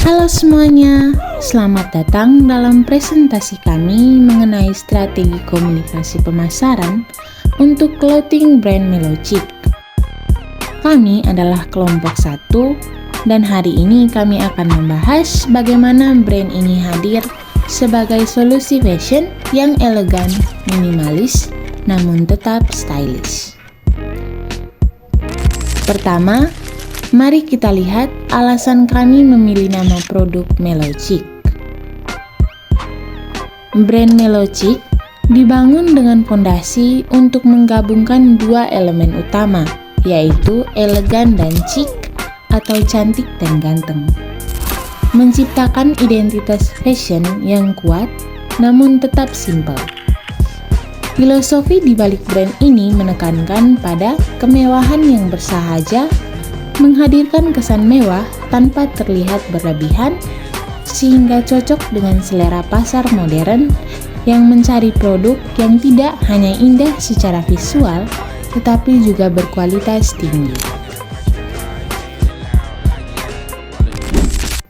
Halo semuanya, selamat datang dalam presentasi kami mengenai strategi komunikasi pemasaran untuk clothing brand Melochic. Kami adalah kelompok 1 dan hari ini kami akan membahas bagaimana brand ini hadir sebagai solusi fashion yang elegan, minimalis, namun tetap stylish. Pertama, mari kita lihat alasan kami memilih nama produk Melochic. Brand Melochic dibangun dengan fondasi untuk menggabungkan dua elemen utama, yaitu elegan dan chic atau cantik dan ganteng. Menciptakan identitas fashion yang kuat namun tetap simpel. Filosofi di balik brand ini menekankan pada kemewahan yang bersahaja, menghadirkan kesan mewah tanpa terlihat berlebihan, sehingga cocok dengan selera pasar modern yang mencari produk yang tidak hanya indah secara visual, tetapi juga berkualitas tinggi.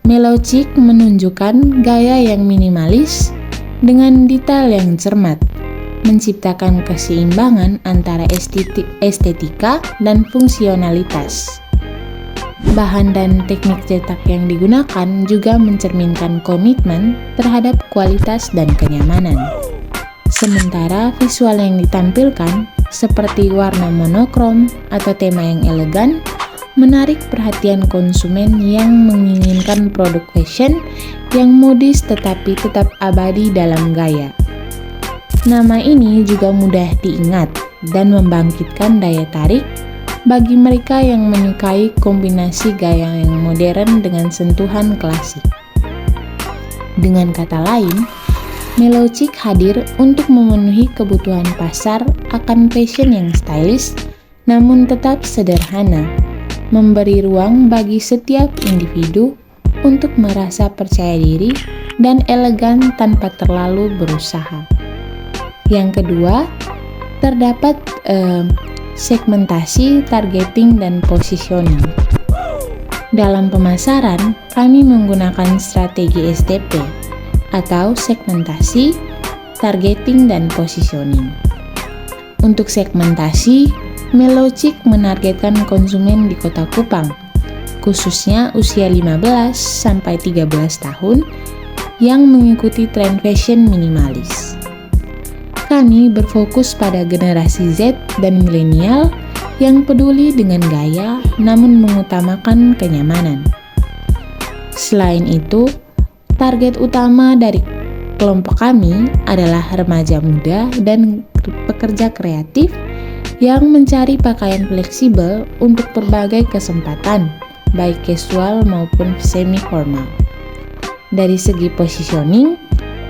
Melochic menunjukkan gaya yang minimalis dengan detail yang cermat, menciptakan keseimbangan antara estetika dan fungsionalitas. Bahan dan teknik cetak yang digunakan juga mencerminkan komitmen terhadap kualitas dan kenyamanan. Sementara visual yang ditampilkan, seperti warna monokrom atau tema yang elegan, menarik perhatian konsumen yang menginginkan produk fashion yang modis tetapi tetap abadi dalam gaya. Nama ini juga mudah diingat dan membangkitkan daya tarik bagi mereka yang menyukai kombinasi gaya yang modern dengan sentuhan klasik. Dengan kata lain, Melochic hadir untuk memenuhi kebutuhan pasar akan fashion yang stylish namun tetap sederhana, memberi ruang bagi setiap individu untuk merasa percaya diri dan elegan tanpa terlalu berusaha. Yang kedua, terdapat segmentasi, targeting, dan positioning. Dalam pemasaran, kami menggunakan strategi SDP atau segmentasi, targeting, dan positioning. Untuk segmentasi, Melochic menargetkan konsumen di Kota Kupang, khususnya usia 15-13 tahun yang mengikuti tren fashion minimalis. Kami berfokus pada generasi Z dan milenial yang peduli dengan gaya namun mengutamakan kenyamanan. Selain itu, target utama dari kelompok kami adalah remaja muda dan pekerja kreatif yang mencari pakaian fleksibel untuk berbagai kesempatan, baik casual maupun semi-formal. Dari segi positioning,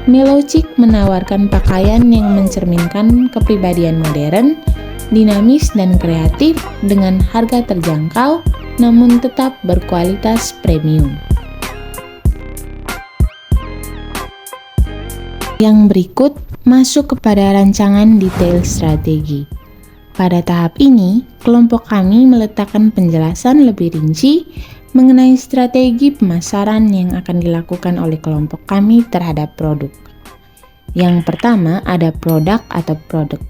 Melochic menawarkan pakaian yang mencerminkan kepribadian modern, dinamis dan kreatif dengan harga terjangkau namun tetap berkualitas premium. Yang berikut masuk kepada rancangan detail strategi. Pada tahap ini, kelompok kami meletakkan penjelasan lebih rinci mengenai strategi pemasaran yang akan dilakukan oleh kelompok kami terhadap produk. Yang pertama ada produk atau produk.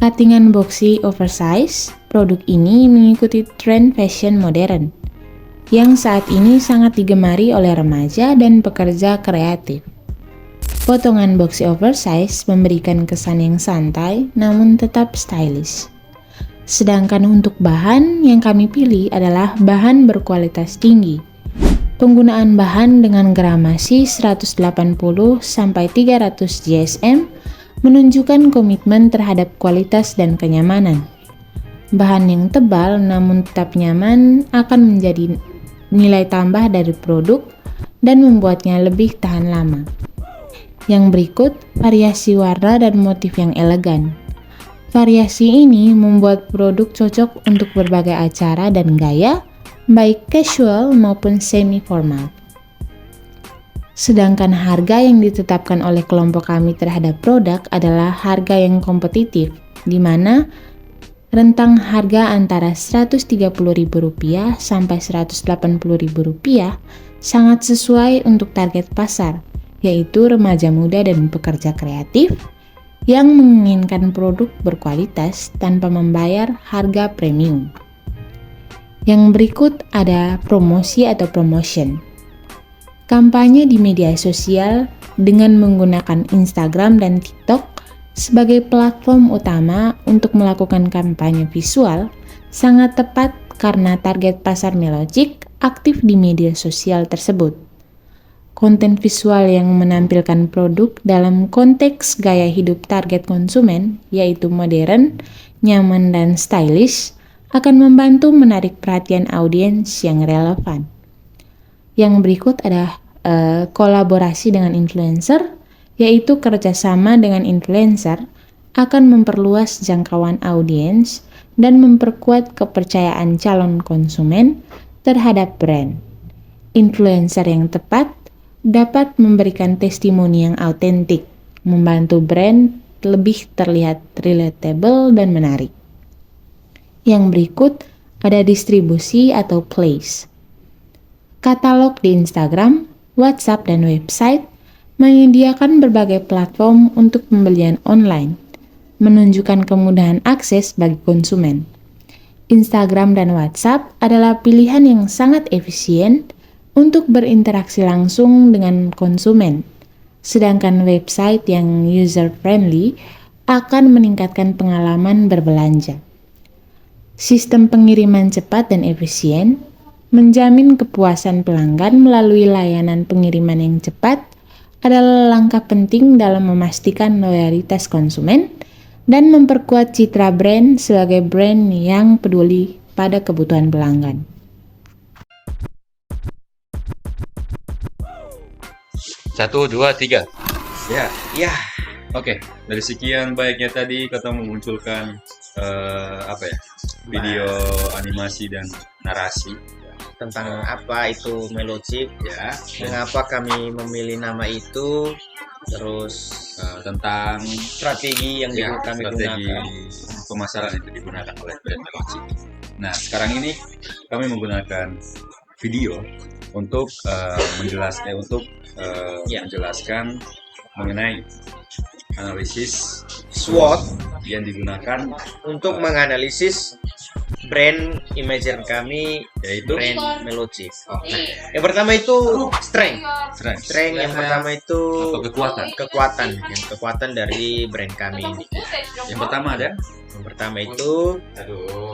Cuttingan boxy oversize, produk ini mengikuti tren fashion modern yang saat ini sangat digemari oleh remaja dan pekerja kreatif. Potongan boxy oversize memberikan kesan yang santai namun tetap stylish. Sedangkan untuk bahan yang kami pilih adalah bahan berkualitas tinggi. Penggunaan bahan dengan gramasi 180-300 GSM menunjukkan komitmen terhadap kualitas dan kenyamanan. Bahan yang tebal namun tetap nyaman akan menjadi nilai tambah dari produk dan membuatnya lebih tahan lama. Yang berikut, variasi warna dan motif yang elegan. Variasi ini membuat produk cocok untuk berbagai acara dan gaya, baik casual maupun semi-formal. Sedangkan harga yang ditetapkan oleh kelompok kami terhadap produk adalah harga yang kompetitif, di mana rentang harga antara Rp130.000 sampai Rp180.000 sangat sesuai untuk target pasar, yaitu remaja muda dan pekerja kreatif yang menginginkan produk berkualitas tanpa membayar harga premium. Yang berikut ada promosi atau promotion. Kampanye di media sosial dengan menggunakan Instagram dan TikTok sebagai platform utama untuk melakukan kampanye visual sangat tepat karena target pasar Melogic aktif di media sosial tersebut. Konten visual yang menampilkan produk dalam konteks gaya hidup target konsumen, yaitu modern, nyaman, dan stylish, akan membantu menarik perhatian audiens yang relevan. Yang berikut adalah kolaborasi dengan influencer, yaitu kerjasama dengan influencer akan memperluas jangkauan audiens dan memperkuat kepercayaan calon konsumen terhadap brand. Influencer yang tepat dapat memberikan testimoni yang autentik, membantu brand lebih terlihat relatable dan menarik. Yang berikut ada distribusi atau place. Katalog di Instagram, WhatsApp, dan website menyediakan berbagai platform untuk pembelian online, menunjukkan kemudahan akses bagi konsumen. Instagram dan WhatsApp adalah pilihan yang sangat efisien untuk berinteraksi langsung dengan konsumen, sedangkan website yang user-friendly akan meningkatkan pengalaman berbelanja. Sistem pengiriman cepat dan efisien menjamin kepuasan pelanggan melalui layanan pengiriman yang cepat adalah langkah penting dalam memastikan loyalitas konsumen dan memperkuat citra brand sebagai brand yang peduli pada kebutuhan pelanggan. Satu, dua, tiga. Ya. Oke, dari sekian baiknya tadi kita memunculkan video animasi dan narasi. Tentang apa itu Melogic, Ya, mengapa kami memilih nama itu, terus tentang strategi yang kami strategi gunakan. pemasaran yang digunakan oleh brand Melogic. Nah, sekarang ini kami menggunakan video untuk menjelaskan mengenai analisis SWOT yang digunakan untuk menganalisis brand imager kami, yaitu brand Melogic. Yang pertama itu strength. Yang pertama itu atau kekuatan dari brand kami ini. Yang pertama ada Yang pertama itu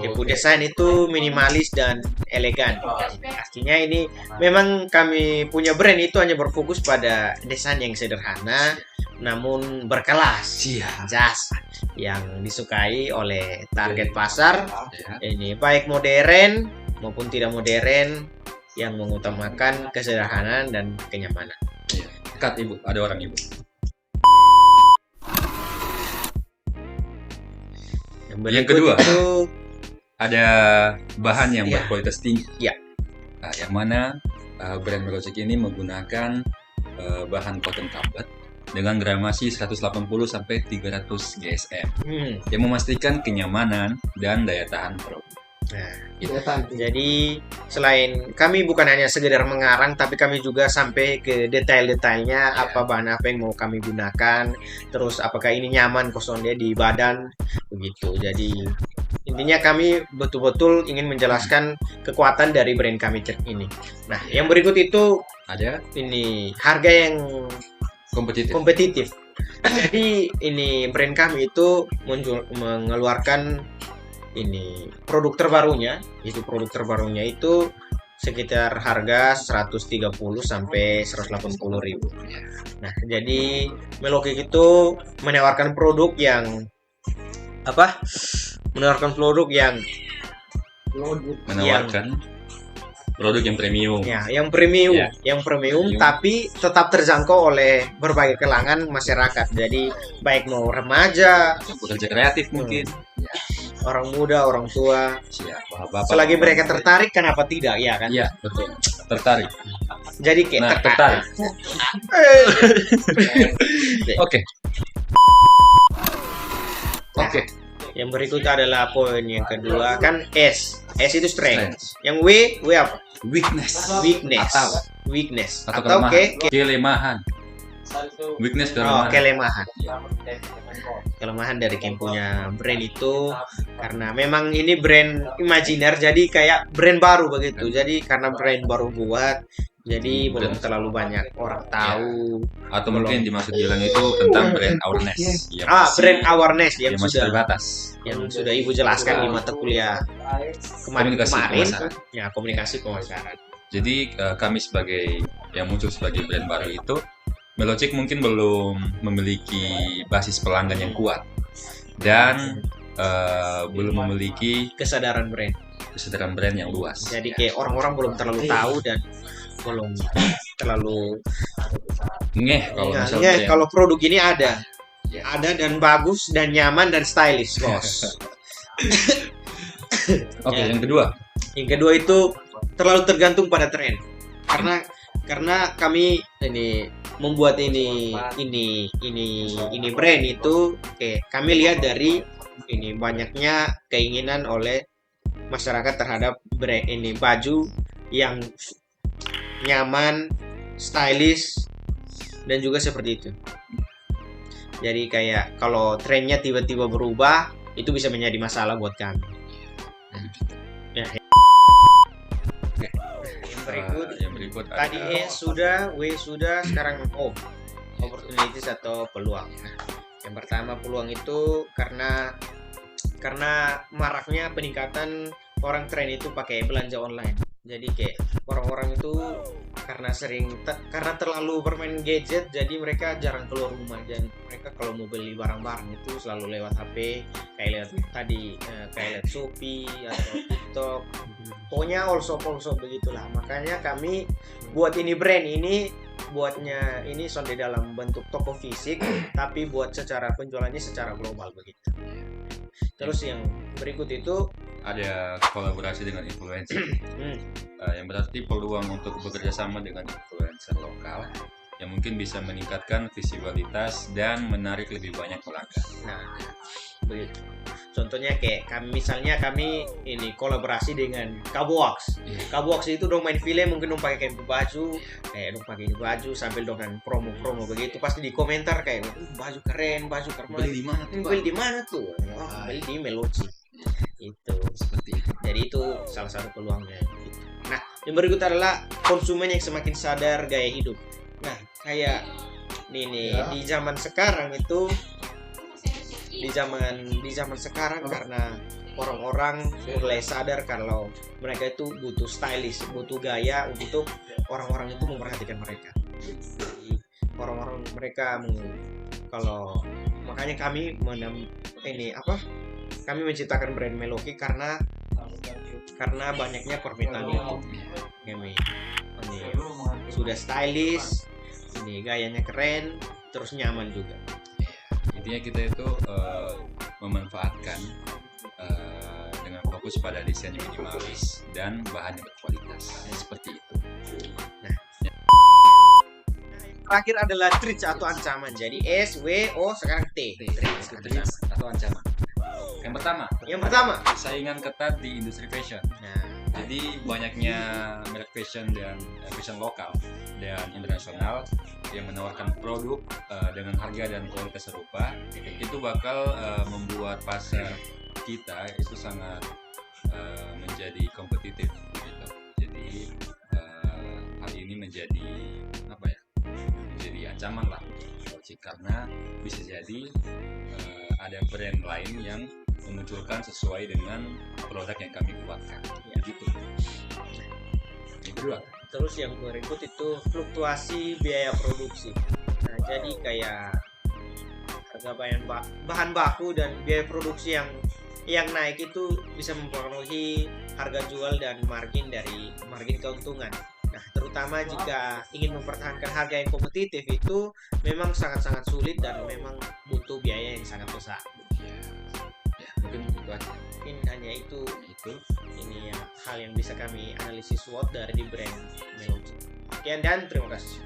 tipe desain itu minimalis dan elegan. Artinya ini memang kami punya brand itu hanya berfokus pada desain yang sederhana namun berkelas, jas yang disukai oleh target pasar. Ini baik modern maupun tidak modern, yang mengutamakan kesederhanaan dan kenyamanan. Cut ibu, ada orang ibu. Yang kedua itu ada bahan yang berkualitas tinggi. Ya. Nah, yang mana brand Melogic ini menggunakan bahan cotton tablet dengan gramasi 180 sampai 300 GSM yang memastikan kenyamanan dan daya tahan produk. Nah, jadi selain kami bukan hanya sekedar mengarang, tapi kami juga sampai ke detail-detailnya, apa bahan apa yang mau kami gunakan, terus apakah ini nyaman kosongnya di badan, begitu. Jadi intinya kami betul-betul ingin menjelaskan kekuatan dari brand kami ini. Nah, yang berikut itu ada ini harga yang kompetitif. Jadi ini brand kami itu mengeluarkan ini produk terbarunya itu sekitar harga 130 sampai 180 ribu. Nah, jadi Melogic itu menawarkan produk yang produk yang premium. Ya, yang premium, tapi tetap terjangkau oleh berbagai kalangan masyarakat. Jadi baik mau remaja, pekerja kreatif mungkin, orang muda, orang tua, bapak, selagi mereka tertarik, kenapa tidak, ya kan? Iya, betul. Tertarik. Jadi kayak tertarik. Oke. Yang berikut adalah poin yang kedua, kan S itu strength. Yang W apa? Weakness. weakness Atau atau kelemahan. Weakness kelemahan. kelemahan. Kelemahan dari yang punya brand itu karena memang ini brand imajiner, jadi kayak brand baru begitu. Jadi karena brand baru buat, jadi belum terlalu banyak orang tahu. Atau mungkin dimaksud bilang itu tentang brand awareness. Brand awareness yang masih sudah terbatas. yang sudah Ibu jelaskan di mata kuliah Komunikasi kemarin. pemasaran. Ya, komunikasi pemasaran. Jadi kami sebagai yang muncul sebagai brand baru itu, Melochick mungkin belum memiliki basis pelanggan yang kuat dan belum memiliki Kesadaran brand. brand yang luas. Jadi kayak orang-orang belum terlalu tahu dan belum terlalu kalau produk ini ada dan bagus dan nyaman dan stylish, bos. Oke, yang kedua itu terlalu tergantung pada tren. Karena kami ini membuat ini brand itu kami lihat dari ini banyaknya keinginan oleh masyarakat terhadap brand ini, baju yang nyaman, stylish, dan juga seperti itu. Jadi kayak kalau trennya tiba-tiba berubah, itu bisa menjadi masalah buat kami. Yang berikut tadi sudah, W sudah, sekarang opportunities atau peluang. Yang pertama, peluang itu karena maraknya peningkatan orang tren itu pakai belanja online. Jadi kayak orang-orang itu karena terlalu bermain gadget, jadi mereka jarang keluar rumah, dan mereka kalau mau beli barang-barang itu selalu lewat HP, kayak lewat Shopee atau TikTok. Pokoknya all shop begitulah. Makanya kami buat ini brand ini, buatnya ini sonde dalam bentuk toko fisik, tapi buat secara penjualannya secara global begitu. Terus yang berikut itu ada kolaborasi dengan influencer. Yang berarti peluang untuk bekerja sama dengan influencer lokal yang mungkin bisa meningkatkan visibilitas dan menarik lebih banyak pelanggan. Nah, begitu. Contohnya kayak kami ini kolaborasi dengan Kabox. Kabox itu dong main film, mungkin dong pakai baju sambil dengan promo begitu, pasti di komentar kayak baju keren. Beli di mana tuh? Beli di Melochick. Itu seperti itu. Jadi itu salah satu peluangnya. Nah, yang berikut adalah konsumen yang semakin sadar gaya hidup. Nah, kayak di zaman sekarang itu, di zaman sekarang karena orang-orang mulai sadar kalau mereka itu butuh stylish, butuh gaya untuk orang-orang itu memperhatikan mereka. Jadi orang-orang mereka makanya kami kami menciptakan brand Melochick karena banyaknya permintaan itu. Ini sudah stylish, ini gayanya keren, terus nyaman juga. Intinya kita itu memanfaatkan dengan fokus pada desain yang minimalis dan bahan yang berkualitas. Seperti itu. Nah, terakhir adalah threat atau ancaman. Jadi S, W, O, sekarang T. Threat atau ancaman. Yang pertama, saingan ketat di industri fashion. Nah, jadi banyaknya merek fashion dan fashion lokal dan internasional yang menawarkan produk dengan harga dan kualitas serupa, itu bakal membuat pasar kita itu sangat menjadi kompetitif gitu. Jadi hal ini menjadi ancaman lah karena bisa jadi ada brand lain yang memunculkan sesuai dengan produk yang kami buatkan. Begitu. Yang kedua. Terus yang berikut itu fluktuasi biaya produksi. Nah, jadi kayak harga bahan baku dan biaya produksi yang naik itu bisa mempengaruhi harga jual dan margin keuntungan. Nah, terutama jika ingin mempertahankan harga yang kompetitif itu memang sangat-sangat sulit dan memang butuh biaya yang sangat besar. Mungkin itu aja. Mungkin hanya itu ini hal yang bisa kami analisis SWOT dari brand Melochick. Sekian dan terima kasih.